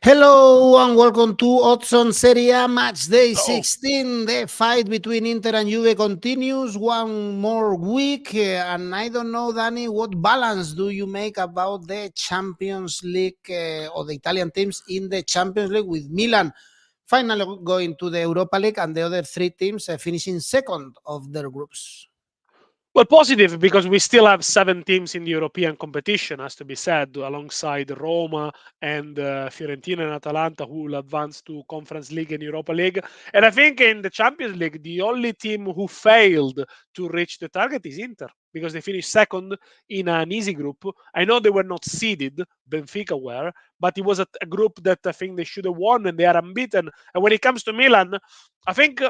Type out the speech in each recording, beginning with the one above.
Hello and welcome to Odds on Serie A Matchday Oh, 16. The fight between Inter and Juve continues one more week. And I don't know, Danny, what balance do you make about the Champions League or the Italian teams in the Champions League with Milan finally going to the Europa League and the other three teams finishing second of their groups? well, positive because we still have 7 teams in the European competition, has to be said, alongside Roma and Fiorentina and Atalanta, who will advance to Conference League and Europa League. And I think in the Champions League, the only team who failed to reach the target is Inter because they finished second in an easy group. I know they were not seeded, Benfica were, but it was a group that I think they should have won and they are unbeaten. And when it comes to Milan, I think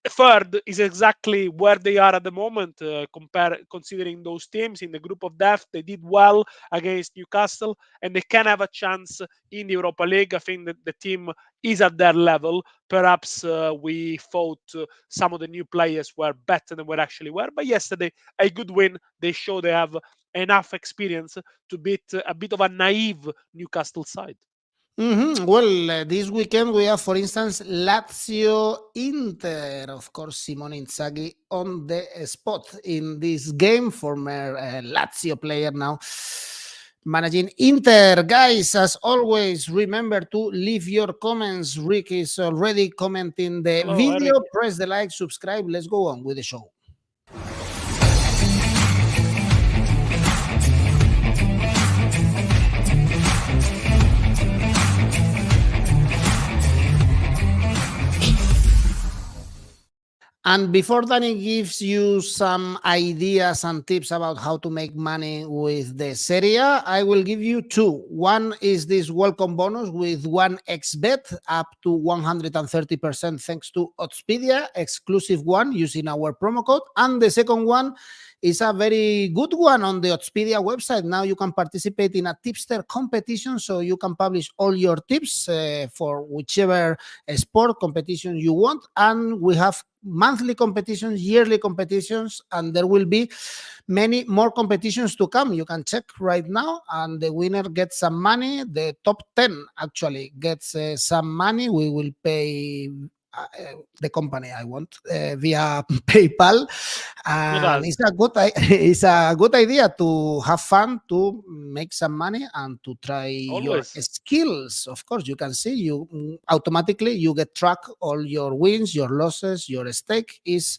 third is exactly where they are at the moment. Considering those teams in the group of death, they did well against Newcastle, and they can have a chance in the Europa League. I think that the team is at their level. Perhaps we thought some of the new players were better than what actually were, but yesterday a good win. They show they have enough experience to beat a bit of a naive Newcastle side. Well, this weekend we have, for instance, Lazio Inter. Of course, Simone Inzaghi on the spot in this game, former Lazio player now managing Inter. Guys, as always, remember to leave your comments. Rick is already commenting the Hello, video. Eric. Press the like, subscribe. Let's go on with the show. And before Danny gives you some ideas and tips about how to make money with the Serie A, I will give you two. One is this welcome bonus with 1xbet up to 130% thanks to Oddspedia, exclusive one using our promo code. And the second one is a very good one on the Oddspedia website. Now you can participate in a tipster competition, so you can publish all your tips for whichever sport competition you want. And we have monthly competitions, yearly competitions, and there will be many more competitions to come. You can check right now, and the winner gets some money. The top 10 actually gets some money. We will pay the company I want via PayPal, and Yes. it's a good idea to have fun, to make some money, and to try your Always. skills. Of course, you can see you automatically you get track all your wins, your losses, your stake is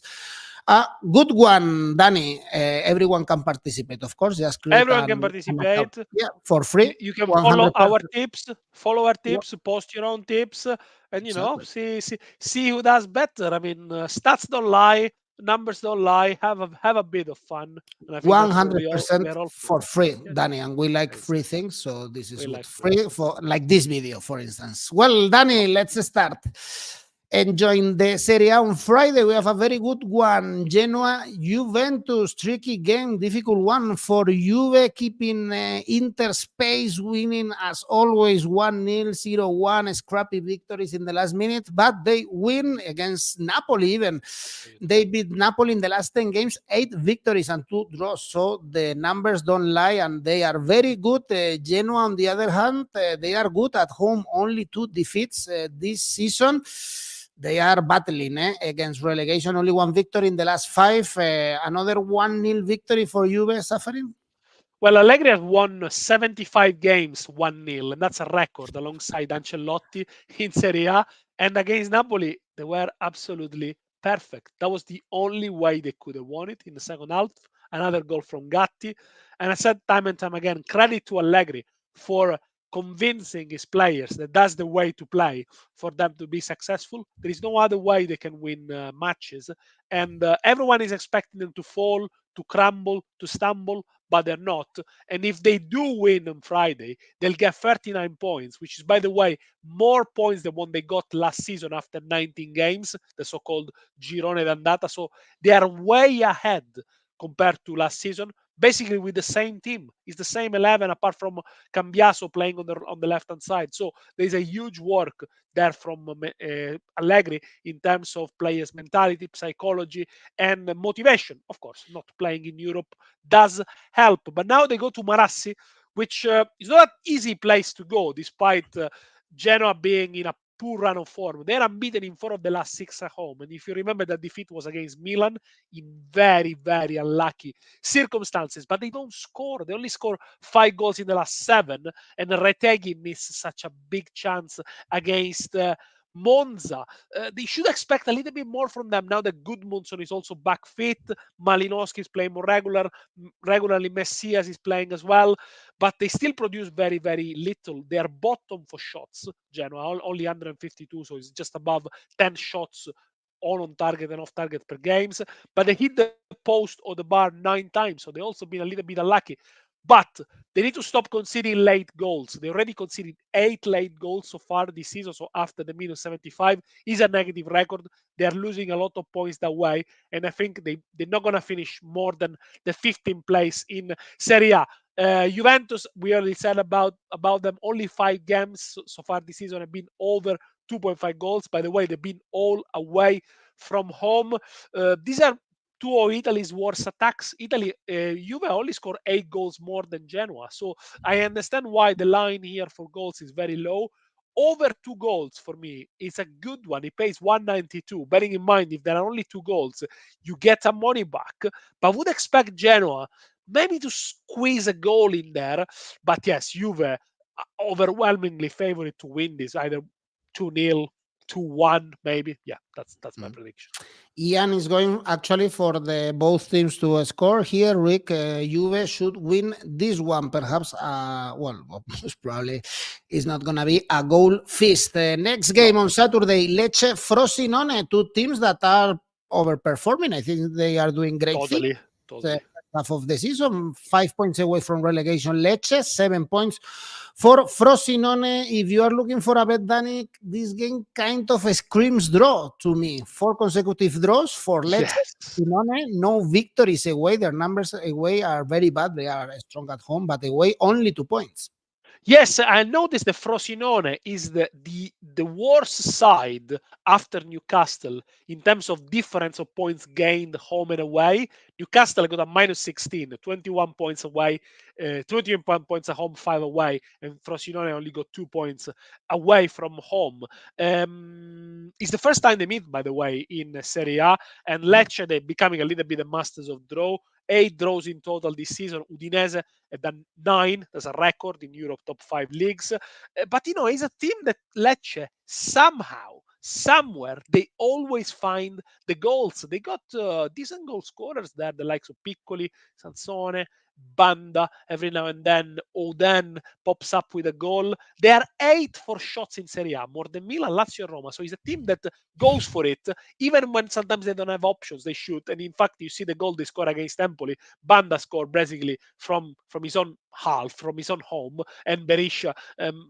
a good one, Danny. Everyone can participate. Of course, just create Everyone can an account. participate. Yeah, for You, free, you can follow our 100%. tips, post your own tips, and Exactly. see who does better. I mean, stats don't lie, numbers don't lie. Have a bit of fun, and I think that's what we 100% are all for. for free, Yeah, Danny, and we like free exactly. things, so this is We good. like free. Free for like this video, for instance. Well, Danny, let's start enjoying the Serie A on Friday. We have a very good one. Genoa, Juventus, tricky game, difficult one for Juve, keeping Inter space, winning as always 1-0, 0-1, scrappy victories in the last minute, but they win against Napoli even. They beat Napoli in the last 10 games, 8 victories and 2 draws. So the numbers don't lie, and they are very good. Genoa, on the other hand, they are good at home, only 2 defeats this season. They are battling against relegation, only 1 victory in the last 5. Another 1-0 victory for Juve suffering. Well, Allegri has won 75 games 1-0, and that's a record alongside Ancelotti in Serie A. And against Napoli, they were absolutely perfect. That was the only way they could have won it in the second half. Another goal from Gatti. And I said time and time again, credit to Allegri for convincing his players that that's the way to play for them to be successful. There is no other way they can win matches. And everyone is expecting them to fall, to crumble, to stumble, but they're not. And if they do win on Friday, they'll get 39 points, which is, by the way, more points than what they got last season after 19 games, the so-called Girone d'Andata. So they are way ahead compared to last season, basically with the same team. It's the same 11 apart from Cambiaso playing on the left-hand side. So there's a huge work there from Allegri in terms of players' mentality, psychology, and motivation. Of course, not playing in Europe does help. But now they go to Marassi, which is not an easy place to go, despite Genoa being in a poor run of form. They're unbeaten in 4 of the last 6 at home. And if you remember, that defeat was against Milan in very, very unlucky circumstances. But they don't score. They only score 5 goals in the last 7. And Retegui missed such a big chance against Monza. They should expect a little bit more from them now that Gudmundsson is also back fit. Malinowski is playing more regularly. Messias is playing as well, but they still produce very, very little. They are bottom for shots. Genoa only 152, so it's just above 10 shots on target and off target per games. But they hit the post or the bar 9 times, so they also been a little bit unlucky. But they need to stop conceding late goals. They already conceded 8 late goals so far this season. So after the minus 75 is a negative record. They are losing a lot of points that way. And I think they're not going to finish more than the 15th place in Serie A. Juventus, we already said about them. Only 5 games so far this season have been over 2.5 goals. By the way, they've been all away from home. These are 2 of Italy's worst attacks. Juve only scored 8 goals more than Genoa. So I understand why the line here for goals is very low. Over 2 goals for me is a good one. It pays 192. Bearing in mind, if there are only 2 goals, you get some money back. But I would expect Genoa maybe to squeeze a goal in there. But yes, Juve overwhelmingly favored to win this, either 2-0, 2-1, maybe. Yeah, that's my prediction. Ian is going actually for the both teams to score here. Rick, Juve should win this one. Perhaps, most probably it's not going to be a goal feast. Next game on Saturday, Lecce, Frosinone, 2 teams that are overperforming. I think they are doing great things. Totally. Half of the season, 5 points away from relegation. Lecce, 7 points for Frosinone. If you are looking for a bet, Danny, this game kind of screams draw to me. 4 consecutive draws for Lecce. Yes. Frosinone, no victories away. Their numbers away are very bad. They are strong at home, but away only 2 points. Yes, I noticed that Frosinone is the worst side after Newcastle in terms of difference of points gained home and away. Newcastle got a minus 16, 21 points away, 21 points at home, 5 away, and Frosinone only got 2 points away from home. It's the first time they meet, by the way, in Serie A, and Lecce, they're becoming a little bit the masters of draw. 8 draws in total this season. Udinese have done 9. That's a record in Europe top 5 leagues. But, it's a team that Lecce somehow, somewhere, they always find the goals. They got decent goal scorers there, the likes of Piccoli, Sansone, Banda. Every now and then, Oden pops up with a goal. They are 8 for shots in Serie A, more than Milan, Lazio, and Roma. So it's a team that goes for it, even when sometimes they don't have options, they shoot. And in fact, you see the goal they score against Empoli. Banda scored basically from his own half, from his own home, and Berisha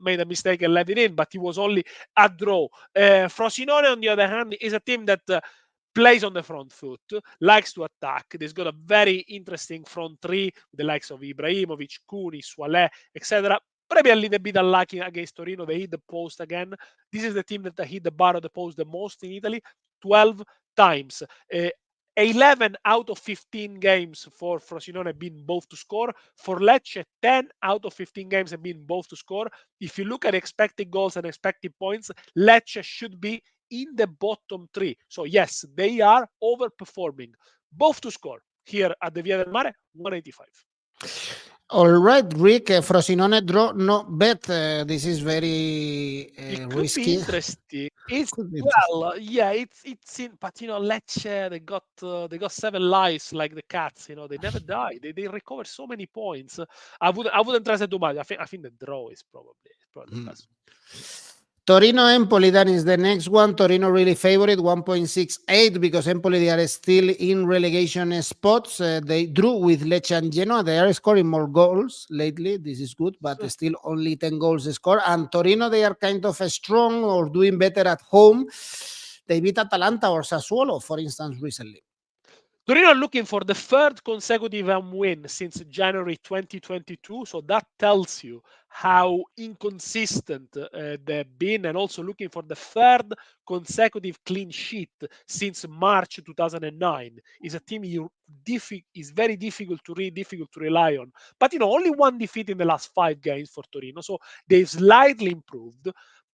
made a mistake and let it in, but he was only a draw. Frosinone, on the other hand, is a team that plays on the front foot, likes to attack. They've got a very interesting front 3 with the likes of Ibrahimovic, Kuni, Soale, etc. Probably a little bit unlucky against Torino. They hit the post again. This is the team that hit the bar of the post the most in Italy, 12 times. 11 out of 15 games for Frosinone have been both to score. For Lecce, 10 out of 15 games have been both to score. If you look at expected goals and expected points, Lecce should be in the bottom 3. So yes, they are overperforming. Both to score here at the Via del Mare, 185. All right, Rick, Frosinone draw, no bet. This is very It could risky. be interesting. It's in, but Lecce, they got 7 lives like the cats. They never die. They recover so many points. I wouldn't trust it too much. I think the draw is probably the best. Torino Empoli, that is the next one. Torino really favorite, 1.68, because Empoli, they are still in relegation spots. They drew with Lecce and Genoa. They are scoring more goals lately. This is good, but still only 10 goals scored. And Torino, they are kind of strong or doing better at home. They beat Atalanta or Sassuolo, for instance, recently. Torino are looking for the 3rd consecutive home win since January 2022. So that tells you how inconsistent they've been, and also looking for the 3rd consecutive clean sheet since March 2009. Is a team is very difficult to read, difficult to rely on. But only 1 defeat in the last 5 games for Torino. So they've slightly improved.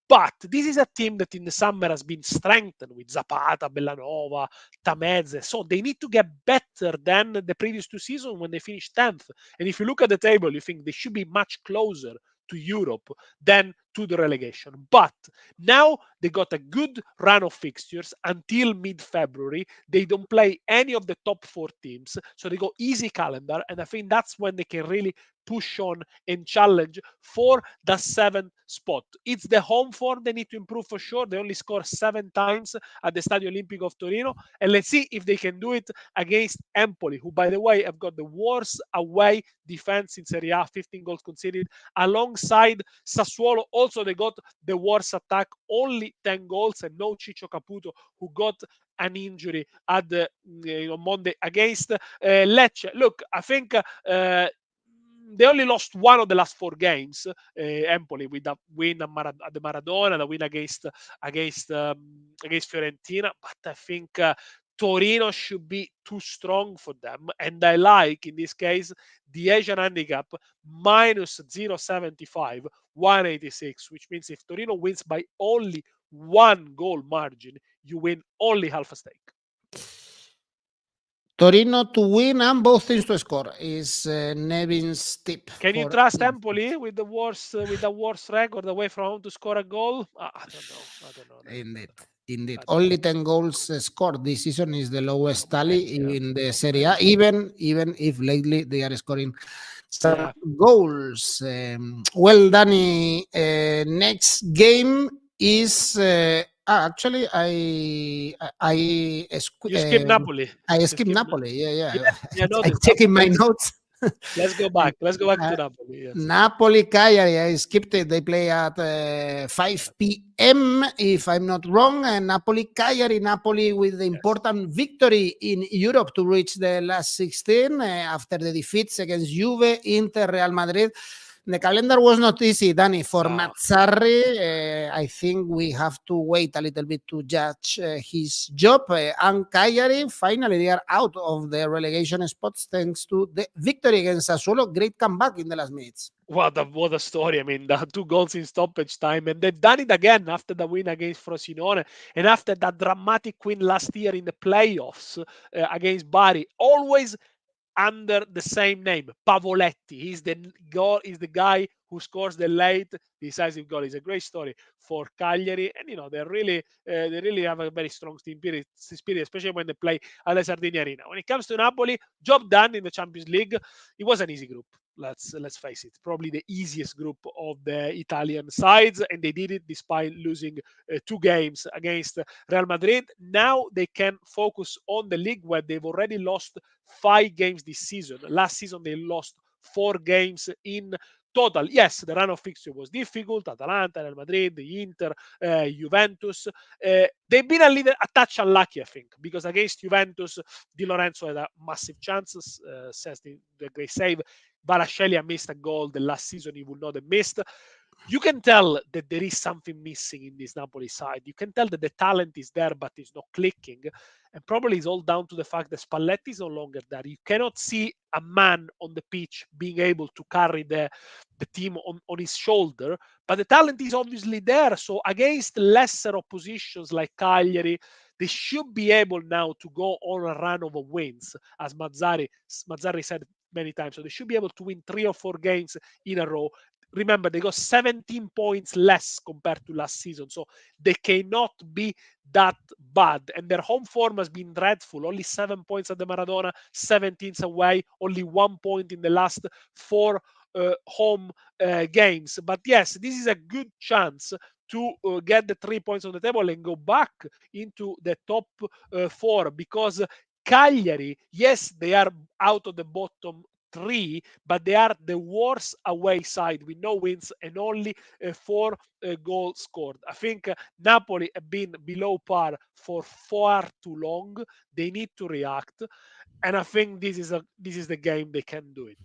But this is a team that in the summer has been strengthened with Zapata, Bellanova, Tameze. So they need to get better than the previous 2 seasons when they finished 10th. And if you look at the table, you think they should be much closer to Europe than to the relegation. But now they got a good run of fixtures until mid-February. They don't play any of the top 4 teams, so they go easy calendar, and I think that's when they can really push on and challenge for the 7th spot. It's the home form they need to improve for sure. They only score 7 times at the Stadio Olimpico of Torino, and let's see if they can do it against Empoli, who, by the way, have got the worst away defense in Serie A, 15 goals conceded, alongside Sassuolo. Also, they got the worst attack, only 10 goals, and no Ciccio Caputo, who got an injury at the Monday against Lecce. Look, I think they only lost one of the last 4 games, Empoli, with a win at the Maradona, the win against Fiorentina. But I think Torino should be too strong for them, and I like in this case the Asian handicap minus 0.75, 186, which means if Torino wins by only 1 goal margin, you win only half a stake. Torino to win and both teams to score is Nevin's tip. Can you trust Empoli with the worst record away from home to score a goal? I don't know. Indeed. Only 10 goals scored this season is the lowest tally in the Serie A, even if lately they are scoring some goals. Well, Danny, next game is actually you skip Napoli. I skipped Napoli. Yeah. I'm checking my notes. Let's go back to Napoli. Yes. Napoli, Cagliari, I skipped it. They play at 5 p.m. if I'm not wrong. And Napoli with the important victory in Europe to reach the last 16 after the defeats against Juve, Inter, Real Madrid. The calendar was not easy, Danny, for Mazzarri. I think we have to wait a little bit to judge his job. And Cagliari, finally, they are out of the relegation spots thanks to the victory against Sassuolo. Great comeback in the last minutes. What a story. I mean, the 2 goals in stoppage time, and they've done it again after the win against Frosinone and after that dramatic win last year in the playoffs against Bari. Always under the same name, Pavoletti. He's the guy who scores the late decisive goal. It's a great story for Cagliari, and they really have a very strong team spirit, especially when they play at the Sardinia Arena. When it comes to Napoli, job done in the Champions League. It was an easy group. Let's face it, probably the easiest group of the Italian sides, and they did it despite losing 2 games against Real Madrid. Now they can focus on the league, where they've already lost 5 games this season. Last season they lost 4 games in total. Yes, the run of fixture was difficult. Atalanta, Real Madrid, the Inter, Juventus. They've been a touch unlucky, I think, because against Juventus, Di Lorenzo had a massive chances, says the great save. Varascelia missed a goal the last season he would not have missed. You can tell that there is something missing in this Napoli side. You can tell that the talent is there, but it's not clicking. And probably it's all down to the fact that Spalletti is no longer there. You cannot see a man on the pitch being able to carry the team on his shoulder, but the talent is obviously there. So against lesser oppositions like Cagliari, they should be able now to go on a run of wins, as Mazzarri said many times. So they should be able to win 3 or 4 games in a row. Remember, they got 17 points less compared to last season, so they cannot be that bad. And their home form has been dreadful. Only 7 points at the Maradona, 17 away, only 1 point in the last 4 home games. But yes, this is a good chance to get the 3 points on the table and go back into the top 4, because Cagliari, yes, they are out of the bottom 3, but they are the worst away side with no wins and only 4 goals scored. I think Napoli have been below par for far too long. They need to react, and I think this is the game they can do it.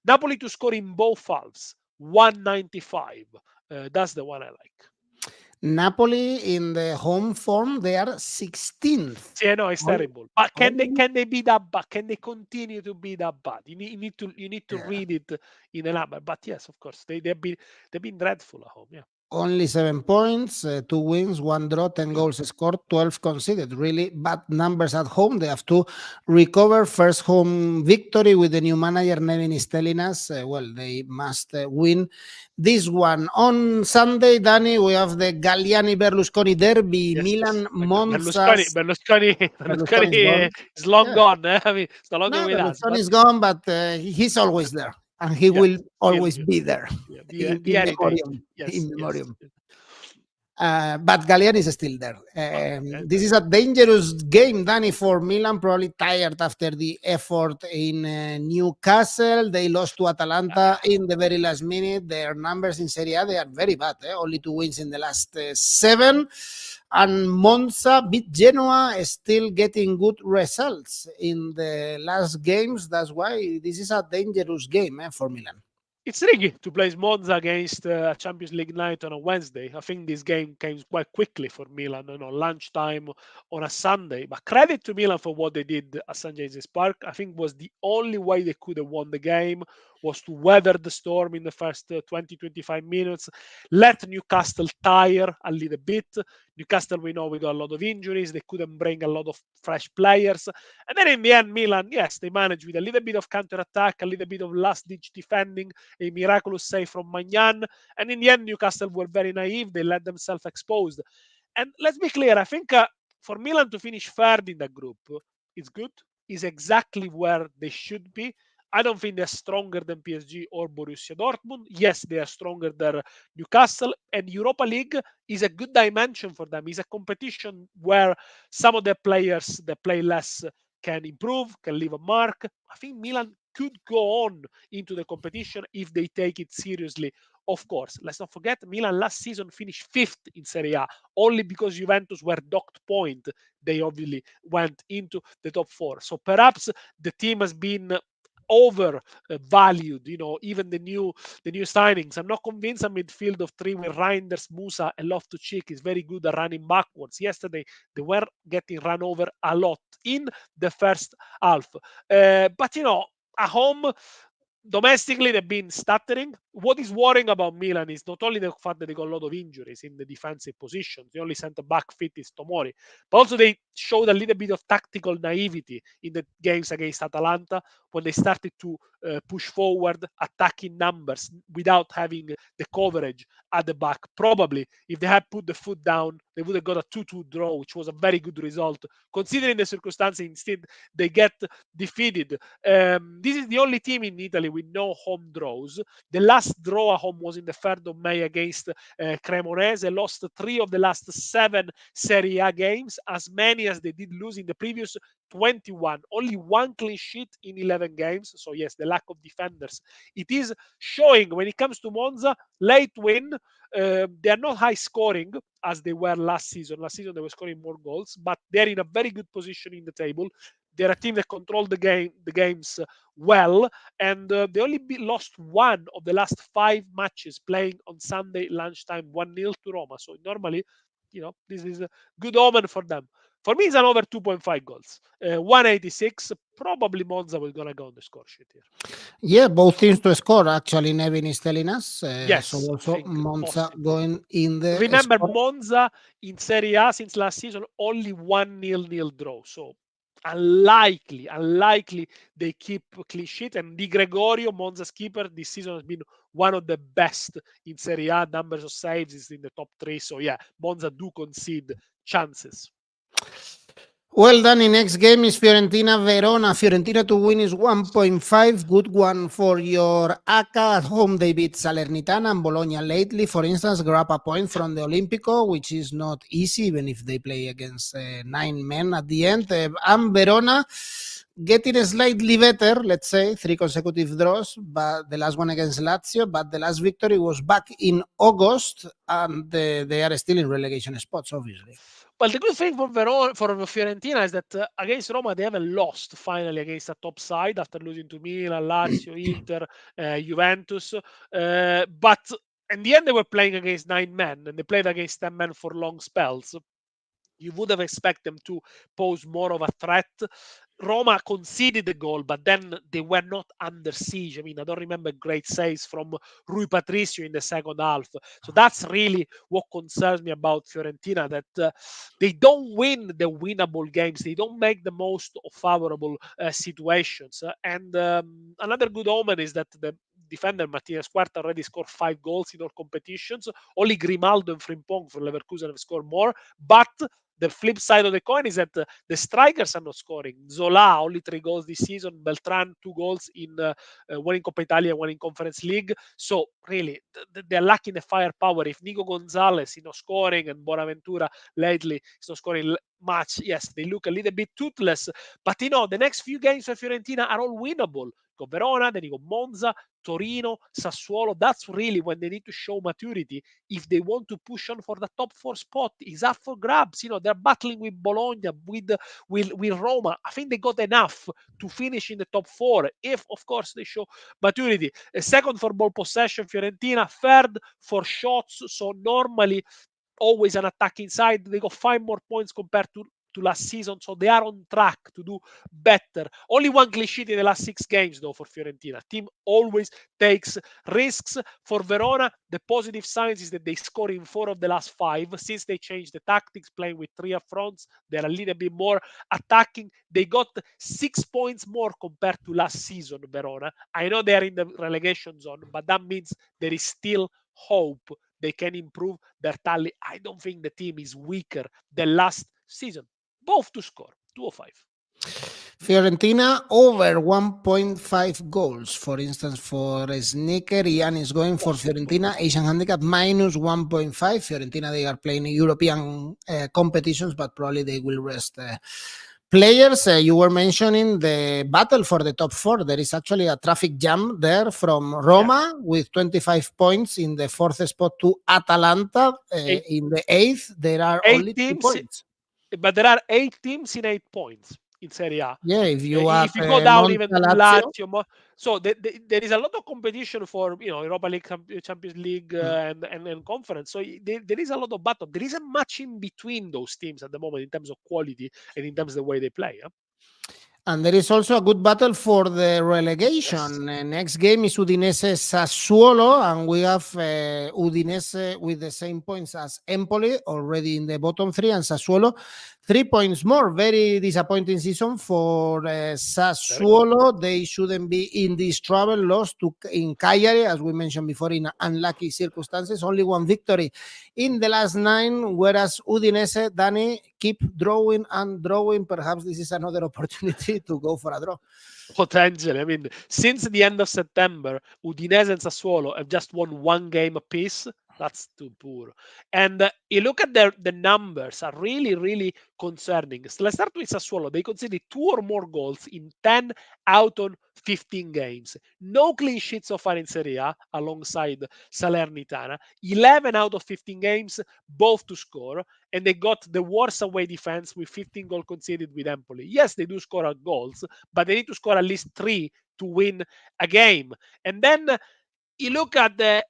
Napoli to score in both halves, 195. That's the one I like. Napoli in the home form, they are 16th. Yeah, no, it's terrible. But can they be that bad? Can they continue to be that bad? You need to read it in a number. But yes, of course, they've been dreadful at home. Yeah. Only 7 points, 2 wins, 1 draw, 10 goals scored, 12 conceded. Really bad numbers at home. They have to recover. First home victory with the new manager, Nevin is telling us. Well, they must win this one. On Sunday, Danny, we have the Galliani-Berlusconi derby. Yes, Milan, Monza. Berlusconi Berlusconi is gone. is long Yeah. gone. I mean, it's no longer No, with us. Berlusconi But is gone, but he's always there. And he yes, will he'll always be. be there Yeah, the in heritage. memoriam. Yes, In yes. memoriam. But Galliani is still there. Okay, This is a dangerous game, Danny, for Milan. Probably tired after the effort in Newcastle. They lost to Atalanta in the very last minute. Their numbers in Serie A, they are very bad. Only 2 wins in the last 7. And Monza beat Genoa, still getting good results in the last games. That's why this is a dangerous game for Milan. It's tricky to place Monza against a Champions League night on a Wednesday. I think this game came quite quickly for Milan, lunchtime on a Sunday. But credit to Milan for what they did at St. James's Park. I think was the only way they could have won the game was to weather the storm in the first 20-25 minutes, let Newcastle tire a little bit. Newcastle, we know, we got a lot of injuries. They couldn't bring a lot of fresh players. And then in the end, Milan, yes, they managed with a little bit of counter-attack, a little bit of last-ditch defending, a miraculous save from Magnan. And in the end, Newcastle were very naive. They let themselves exposed. And let's be clear, I think for Milan to finish third in that group is good, is exactly where they should be. I don't think they're stronger than PSG or Borussia Dortmund. Yes, they are stronger than Newcastle. And Europa League is a good dimension for them. It's a competition where some of the players that play less can improve, can leave a mark. I think Milan could go on into the competition if they take it seriously. Of course, let's not forget Milan last season finished 5th in Serie A only because Juventus were docked point. They obviously went into the top 4. So perhaps the team has been over valued, even the new signings. I'm not convinced a midfield of 3 with Reinders, Musa, and Loftus-Cheek is very good at running backwards. Yesterday, they were getting run over a lot in the first half. But, at home, domestically, they've been stuttering. What is worrying about Milan is not only the fact that they got a lot of injuries in the defensive positions. The only centre back fit is Tomori, but also they showed a little bit of tactical naivety in the games against Atalanta when they started to push forward, attacking numbers without having the coverage at the back. Probably, if they had put the foot down, they would have got a 2-2 draw, which was a very good result considering the circumstances. Instead, they get defeated. This is the only team in Italy with no home draws. The last draw at home was in the 3rd of May against Cremonese. Lost 3 of the last 7 Serie A games, as many as they did lose in the previous 21. Only 1 clean sheet in 11 games. So yes, the lack of defenders. It is showing when it comes to Monza. Late win. They are not high scoring as they were last season. Last season they were scoring more goals, but they're in a very good position in the table. They're a team that controlled the games well, and they only lost 1 of the last 5 matches playing on Sunday lunchtime, 1-0 to Roma. So normally, this is a good omen for them. For me, it's an over 2.5 goals. 186. Probably Monza will gonna go on the score sheet here. Yeah, both teams to score. Actually, Nevin is telling us. Yes, So I also think Monza possibly. going in the Remember, score. Monza in Serie A since last season only 1-0 draw. So unlikely they keep clean sheet. And Di Gregorio, Monza's keeper, this season has been one of the best in Serie A. Numbers of saves is in the top 3. So yeah, Monza do concede chances. Well done. The next game is Fiorentina Verona. Fiorentina to win is 1.5. Good one for your ACCA. At home they beat Salernitana and Bologna lately. For instance, grab a point from the Olimpico, which is not easy, even if they play against 9 men at the end. And Verona getting slightly better, let's say, 3 consecutive draws, but the last one against Lazio, but the last victory was back in August, and they are still in relegation spots, obviously. Well, the good thing for Fiorentina is that against Roma, they haven't lost finally against a top side after losing to Milan, Lazio, Inter, Juventus. But in the end, they were playing against 9 men and they played against 10 men for long spells. You would have expected them to pose more of a threat. Roma conceded the goal, but then they were not under siege. I mean, I don't remember great saves from Rui Patricio in the second half. So that's really what concerns me about Fiorentina, that they don't win the winnable games. They don't make the most of favorable situations. And another good omen is that the defender Martinez Cuarta already scored 5 goals in all competitions. Only Grimaldo and Frimpong for Leverkusen have scored more. But the flip side of the coin is that the strikers are not scoring. Zola only 3 goals this season. Beltran 2 goals in one in Coppa Italia, one in Conference League. So really, they're lacking the firepower. If Nico Gonzalez is not scoring and Bonaventura lately is not scoring much, yes, they look a little bit toothless. But the next few games for Fiorentina are all winnable. You got Verona, then you got Monza, Torino, Sassuolo. That's really when they need to show maturity if they want to push on for the top 4 spot. Is up for grabs. They're battling with Bologna, with Roma. I think they got enough to finish in the top 4 if, of course, they show maturity. Second for ball possession, Fiorentina. Third for shots. So normally always an attacking side. They got 5 more points compared to last season, so they are on track to do better. Only one clean sheet in the last 6 games, though, for Fiorentina. Team always takes risks. For Verona, the positive signs is that they score in 4 of the last 5. Since they changed the tactics, playing with 3 up fronts, they're a little bit more attacking. They got 6 points more compared to last season, Verona. I know they're in the relegation zone, but that means there is still hope they can improve their tally. I don't think the team is weaker than last season. Both to score 205. Fiorentina over 1.5 goals, for instance, for Sneaker. Ian is going for Fiorentina, Asian handicap minus 1.5. Fiorentina, they are playing European competitions, but probably they will rest players. You were mentioning the battle for the top 4. There is actually a traffic jam there from Roma with 25 points in the 4th spot to Atalanta in the 8th. There are only 2 points. But there are 8 teams in 8 points in Serie A. Yeah, if you go down Monza, even to Lazio. Lazio, so there is a lot of competition for Europa League, Champions League, and conference. So there is a lot of battle. There isn't much in between those teams at the moment in terms of quality and in terms of the way they play. And there is also a good battle for the relegation. Yes. Next game is Udinese Sassuolo, and we have Udinese with the same points as Empoli, already in the bottom 3, and Sassuolo 3 points more. Very disappointing season for Sassuolo. They shouldn't be in this trouble. Lost in Cagliari, as we mentioned before, in unlucky circumstances. Only 1 victory in the last 9, whereas Udinese, Dani, keep drawing and drawing. Perhaps this is another opportunity to go for a draw. Potentially. I mean, since the end of September, Udinese and Sassuolo have just won 1 game apiece. That's too poor. And you look at the numbers are really, really concerning. So let's start with Sassuolo. They conceded 2 or more goals in 10 out of 15 games. No clean sheets so far in Serie A, alongside Salernitana. 11 out of 15 games, both to score. And they got the worst away defense with 15 goals conceded with Empoli. Yes, they do score goals, but they need to score at least 3 to win a game. And then you look at the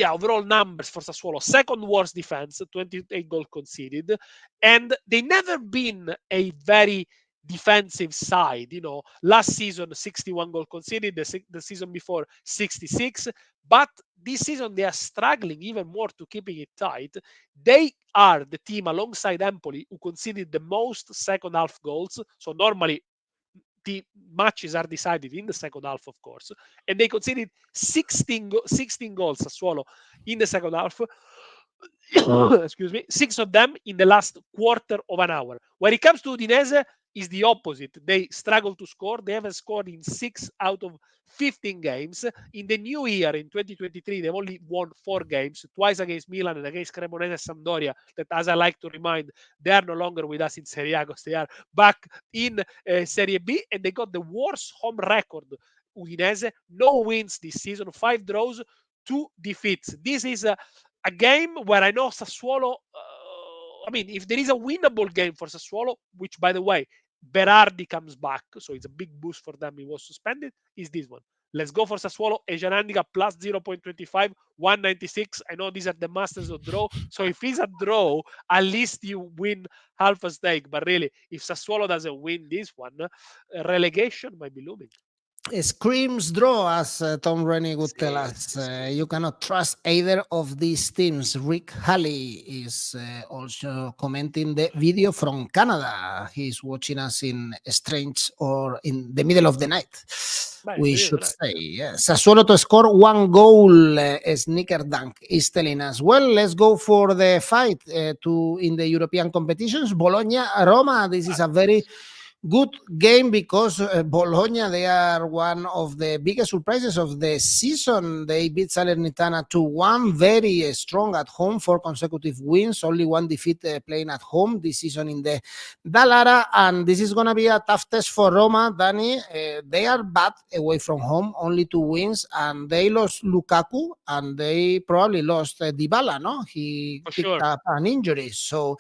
overall numbers for Sassuolo. Second worst defense, 28 goals conceded, and they never been a very defensive side. Last season 61 goals conceded, the season before 66, but this season they are struggling even more to keeping it tight. They are the team alongside Empoli who conceded the most second half goals. So normally the matches are decided in the second half, of course, and they conceded 16 goals Sassuolo in the second half. Excuse me, 6 of them in the last quarter of an hour. When it comes to Udinese, is the opposite. They struggle to score. They haven't scored in 6 out of 15 games. In the new year, in 2023, they've only won 4 games, twice against Milan and against Cremonese and Sampdoria, that, as I like to remind, they are no longer with us in Serie A because they are back in Serie B, and they got the worst home record. Udinese, no wins this season, 5 draws, 2 defeats. This is a game where I know Sassuolo, if there is a winnable game for Sassuolo, which, by the way, Berardi comes back, so it's a big boost for them. He was suspended, is this one. Let's go for Sassuolo, Asian handicap plus 0.25, 196. I know these are the masters of draw. So if it's a draw, at least you win half a stake. But really, if Sassuolo doesn't win this one, relegation might be looming. Screams draw, as Tom Rennie would tell us. You cannot trust either of these teams. Rick Halley is also commenting the video from Canada. He's watching us in strange or in the middle of the night. We should say. Sassuolo to score 1 goal, sneaker dunk is telling us. Well, let's go for the fight in the European competitions. Bologna, Roma. This is a very good game because Bologna, they are one of the biggest surprises of the season. They beat Salernitana 2-1, very strong at home, 4 consecutive wins, only 1 defeat playing at home this season in the Dallara, and this is going to be a tough test for Roma, Danny. They are bad away from home, only 2 wins, and they lost Lukaku, and they probably lost Dybala, no? He picked up an injury, so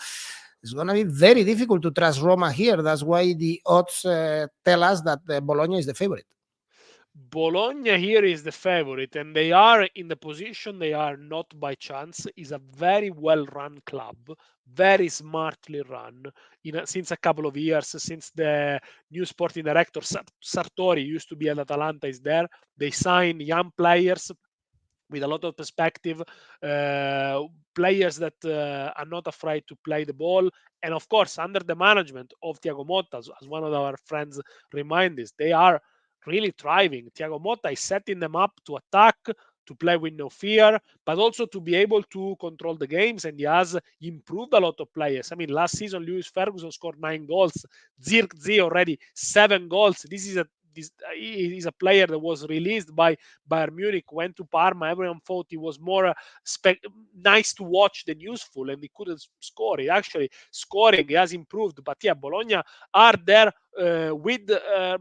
it's going to be very difficult to trust Roma here. That's why the odds tell us that Bologna is the favorite. Bologna here is the favorite, and they are in the position they are not by chance. Is a very well-run club, very smartly run since a couple of years, since the new sporting director Sartori used to be at Atalanta is there. They sign young players with a lot of perspective, players that are not afraid to play the ball. And of course, under the management of Thiago Motta, as one of our friends remind us, they are really thriving. Thiago Motta is setting them up to attack, to play with no fear, but also to be able to control the games. And he has improved a lot of players. I mean, last season, Lewis Ferguson scored 9 goals. Zirkzee already 7 goals. This is a player that was released by Bayern Munich, went to Parma. Everyone thought he was more nice to watch than useful, and he couldn't score. He actually scoring, he has improved. But yeah, Bologna are there with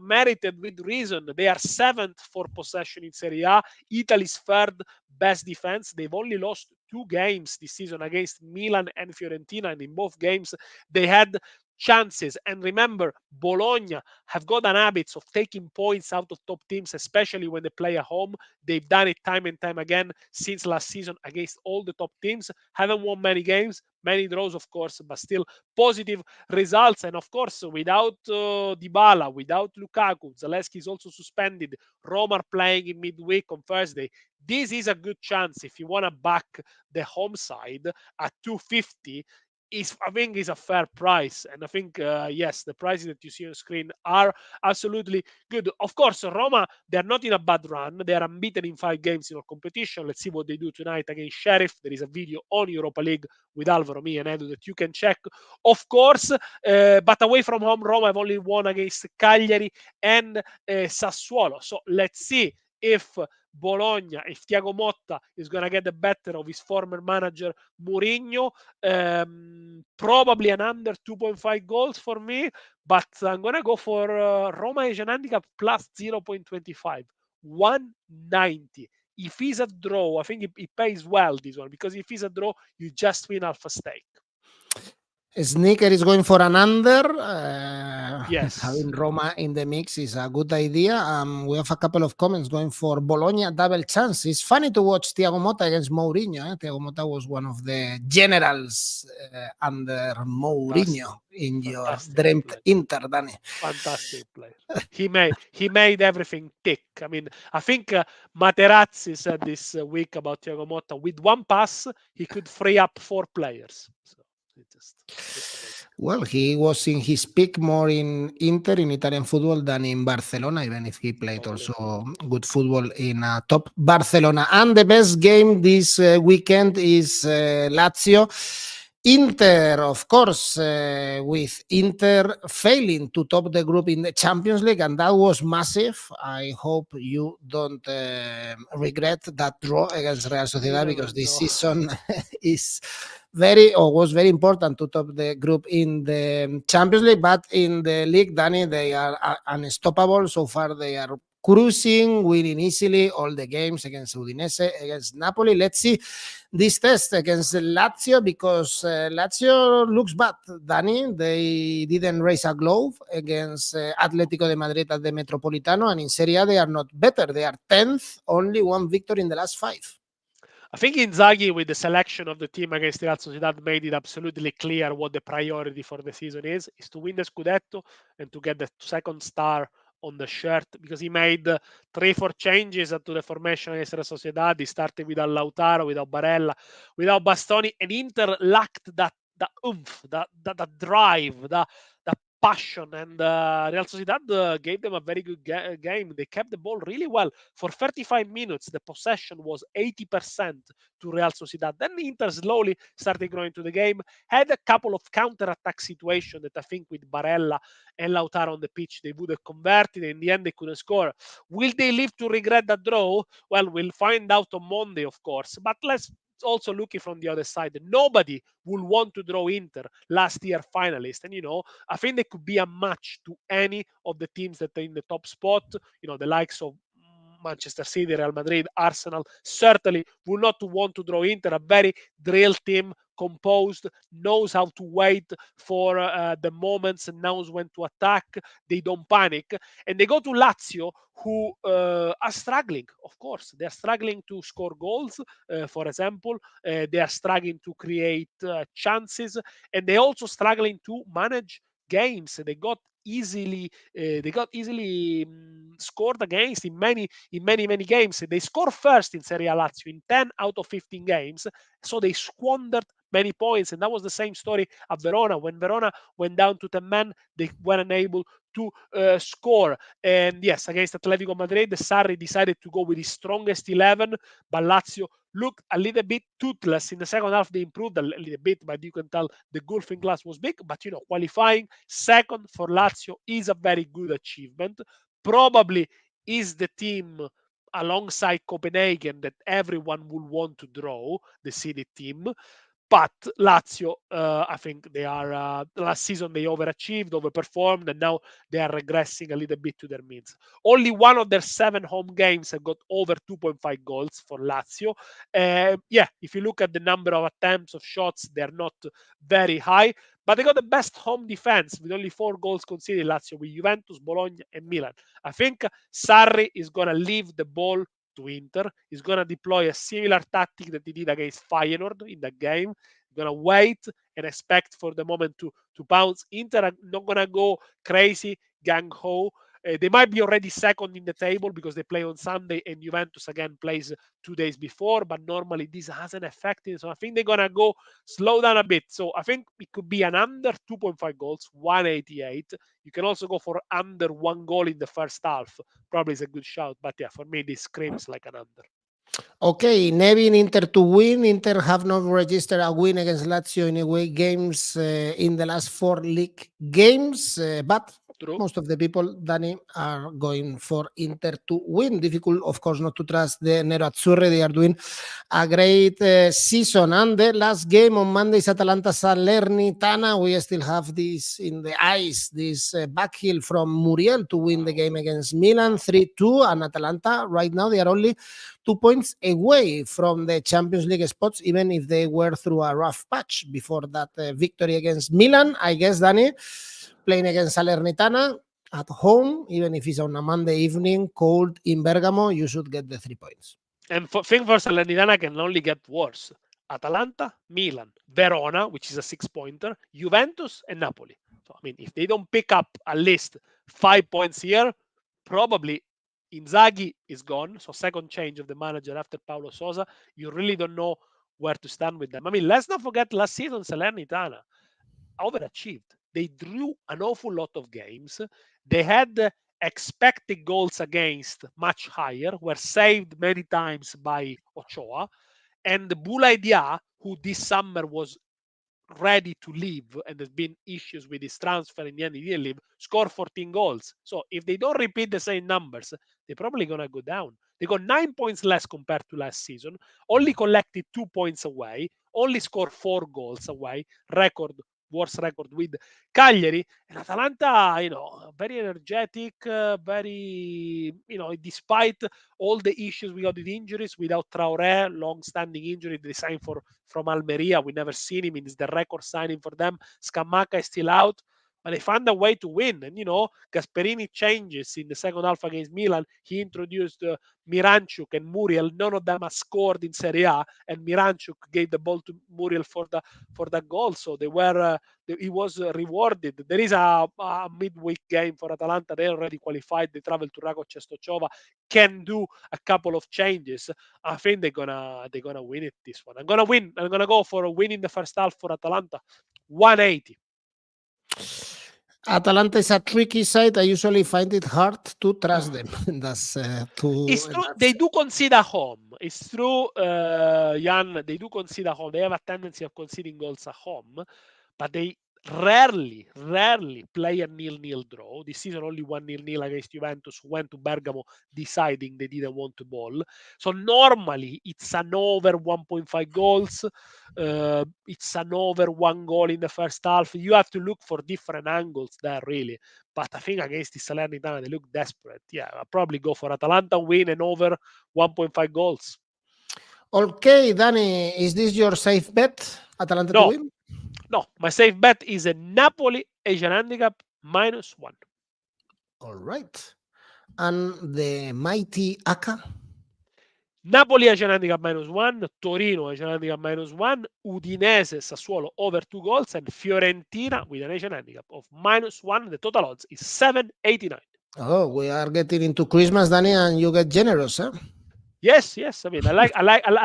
merited, with reason. They are 7th for possession in Serie A, Italy's 3rd best defense. They've only lost 2 games this season against Milan and Fiorentina, and in both games they had chances. And remember, Bologna have got an habit of taking points out of top teams, especially when they play at home. They've done it time and time again since last season against all the top teams. Haven't won many games, many draws, of course, but still positive results. And of course, without Dybala, without Lukaku, Zalewski is also suspended. Roma are playing in midweek on Thursday. This is a good chance if you want to back the home side at 250. I think is a fair price, and I think yes, the prices that you see on screen are absolutely good. Of course, Roma, they're not in a bad run. They are unbeaten in 5 games in our competition. Let's see what they do tonight against Sheriff. There is a video on Europa League with Alvaro, me, and Edu that you can check, of course. But away from home, Roma have only won against Cagliari and Sassuolo. So let's see if Bologna, if Thiago Motta is going to get the better of his former manager Mourinho. Probably an under 2.5 goals for me, but I'm going to go for Roma Asian handicap plus 0.25, 190. If he's a draw, I think it pays well, this one, because if he's a draw, you just win half a stake. Sneaker is going for an under. Yes. Having Roma in the mix is a good idea. We have a couple of comments going for Bologna double chance. It's funny to watch Thiago Motta against Mourinho. Thiago Motta was one of the generals under Mourinho in your dreamt Inter, Danny. Fantastic player. He made everything tick. I mean, I think Materazzi said this week about Thiago Motta. With one pass, he could free up 4 players. So well, he was in his peak more in Inter, in Italian football, than in Barcelona, even if he played also good football in top Barcelona. And the best game this weekend is Lazio. Inter, of course, with Inter failing to top the group in the Champions League, and that was massive. I hope you don't regret that draw against Real Sociedad, because this season was very important to top the group in the Champions League. But in the league, Danny, they are unstoppable. So far, they are cruising, winning easily all the games against Udinese, against Napoli. Let's see this test against Lazio, because Lazio looks bad, Danny. They didn't raise a glove against Atletico de Madrid at the Metropolitano, and in Serie A they are not better. They are 10th, only one victory in the last 5. I think Inzaghi, with the selection of the team against Real Sociedad, made it absolutely clear what the priority for the season is to win the Scudetto and to get the second star on the shirt, because he made 3-4 changes to the formation against Real Sociedad. He started without Lautaro, without Barella, without Bastoni, and Inter lacked that oomph, that drive, that passion, and Real Sociedad gave them a very good game. They kept the ball really well for 35 minutes. The possession was 80% to Real Sociedad. Then Inter slowly started growing to the game, had a couple of counter-attack situations that I think with Barella and Lautaro on the pitch they would have converted. In the end, they couldn't score. Will they live to regret that draw? Well, we'll find out on Monday, of course. But let's also looking from the other side. Nobody will want to draw Inter, last year finalist. And, I think there could be a match to any of the teams that are in the top spot. The likes of Manchester City, Real Madrid, Arsenal certainly will not want to draw Inter. A very drilled team, composed, knows how to wait for the moments and knows when to attack. They don't panic. And they go to Lazio, who are struggling, of course. They are struggling to score goals, for example. They are struggling to create chances, and they're also struggling to manage games. They got easily scored against in many games. They score first in Serie A, Lazio, in 10 out of 15 games, so they squandered many points. And that was the same story at Verona. When Verona went down to 10 men, they were unable to score. And yes, against Atletico Madrid, Sarri decided to go with his strongest 11, but Lazio looked a little bit toothless in the second half. They improved a little bit, but you can tell the golfing class was big. But qualifying second for Lazio is a very good achievement. Probably is the team alongside Copenhagen that everyone will want to draw, the city team. But Lazio, I think they are, last season they overachieved, overperformed, and now they are regressing a little bit to their means. Only one of their 7 home games have got over 2.5 goals for Lazio. If you look at the number of attempts of shots, they're not very high, but they got the best home defense with only 4 goals conceded, Lazio, with Juventus, Bologna, and Milan. I think Sarri is going to leave the ball to Inter. He's going to deploy a similar tactic that he did against Feyenoord in that game. He's going to wait and expect for the moment to bounce. Inter are not going to go crazy, gang-ho. They might be already second in the table because they play on Sunday and Juventus again plays 2 days before, but normally this hasn't affected. So I think they're going to go slow down a bit. So I think it could be an under 2.5 goals, 188. You can also go for under 1 goal in the first half. Probably is a good shout, but yeah, for me this screams like an under. Okay, Nevin, Inter to win. Inter have not registered a win against Lazio in away games in the last 4 league games, but True. most of the people, Danny, are going for Inter to win. Difficult, of course, not to trust the Nerazzurri. They are doing a great season. And the last game on Monday is Atalanta Salernitana. We still have this in the eyes, this backheel from Muriel to win the game against Milan 3-2. And Atalanta, right now, they are only 2 points away from the Champions League spots, even if they were through a rough patch before that victory against Milan. I guess, Danny, playing against Salernitana at home, even if it's on a Monday evening, cold in Bergamo, you should get the 3 points. And thing for Salernitana can only get worse. Atalanta, Milan, Verona, which is a 6-pointer, Juventus, and Napoli. So, I mean, if they don't pick up at least 5 points here, probably Inzaghi is gone. So second change of the manager after Paulo Sousa. You really don't know where to stand with them. I mean, let's not forget last season Salernitana overachieved. They drew an awful lot of games. They had expected goals against much higher, were saved many times by Ochoa. And Boulaye Dia, who this summer was ready to leave and there's been issues with his transfer, in the end he didn't leave, scored 14 goals. So if they don't repeat the same numbers, they're probably going to go down. They got 9 points less compared to last season, only collected 2 points away, only scored 4 goals away, record worst record with Cagliari. And Atalanta, very energetic, very, despite all the issues we got with injuries, without Traoré, long-standing injury, they signed from Almeria. We never seen him. It's the record signing for them. Scamacca is still out. But they found a way to win. And, Gasperini changes in the second half against Milan. He introduced Miranchuk and Muriel. None of them have scored in Serie A. And Miranchuk gave the ball to Muriel for the goal. So he was rewarded. There is a midweek game for Atalanta. They already qualified. They travel to Rakow Częstochowa. Can do a couple of changes. I think they're gonna win it, this one. I'm gonna go for a win in the first half for Atalanta. 180. Atalanta is a tricky side. I usually find it hard to trust them. That's It's true. They do concede home. It's true, Jan. They do concede home. They have a tendency of conceding goals at home, but they rarely play a 0-0 draw. This season only 1-0 against Juventus, who went to Bergamo deciding they didn't want to ball. So normally it's an over 1.5 goals. It's an over 1 goal in the first half. You have to look for different angles there, really. But I think against the Salernitana, they look desperate. Yeah, I'll probably go for Atalanta win and over 1.5 goals. Okay, Danny, is this your safe bet? Atalanta to win? No, my safe bet is a Napoli Asian handicap -1. All right. And the mighty ACCA? Napoli Asian handicap -1, Torino Asian handicap -1, Udinese Sassuolo over 2 goals, and Fiorentina with an Asian handicap of -1. The total odds is 7.89. Oh, we are getting into Christmas, Danny, and you get generous, huh? Yes. I mean, I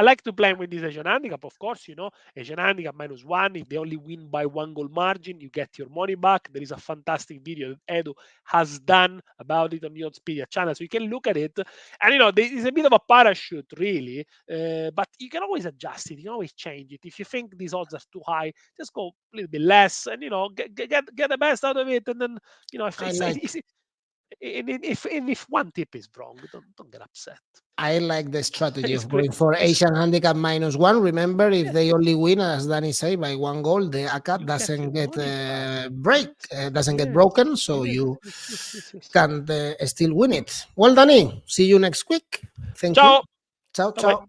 like to play with this Asian handicap, of course. Asian handicap -1. If they only win by 1 goal margin, you get your money back. There is a fantastic video that Edu has done about it on the Oddspedia channel, so you can look at it. And it's a bit of a parachute, really, but you can always adjust it. You can always change it. If you think these odds are too high, just go a little bit less, and get the best out of it. And then if one tip is wrong, don't get upset. I like the strategy of going for Asian handicap -1. Remember, if they only win, as Danny said, by 1 goal, the ACCA doesn't get broken, so you can still win it. Well, Danny, see you next week. Thank you. Ciao.